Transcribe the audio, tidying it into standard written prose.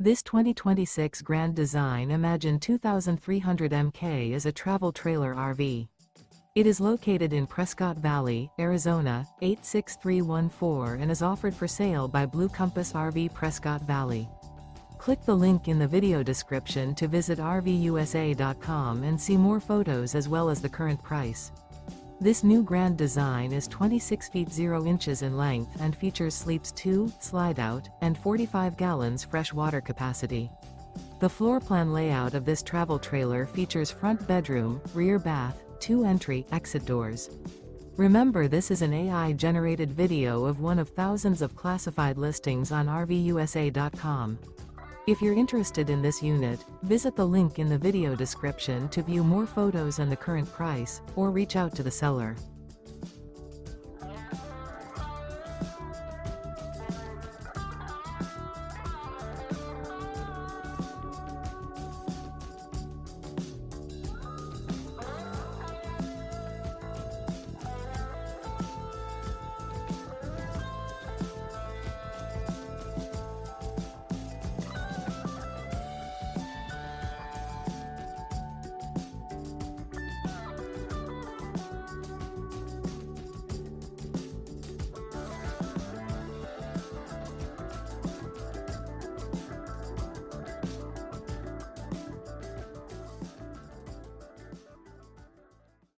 This 2026 Grand Design Imagine 2300 MK is a travel trailer RV. It is located in Prescott Valley, Arizona, 86314 and is offered for sale by Blue Compass RV Prescott Valley. Click the link in the video description to visit RVUSA.com and see more photos as well as the current price. This new Grand Design is 26 feet 0 inches in length and features sleeps 2, slide-out, and 45 gallons fresh water capacity. The floor plan layout of this travel trailer features front bedroom, rear bath, 2 entry/exit doors. Remember, this is an AI-generated video of one of thousands of classified listings on RVUSA.com. If you're interested in this unit, visit the link in the video description to view more photos and the current price, or reach out to the seller.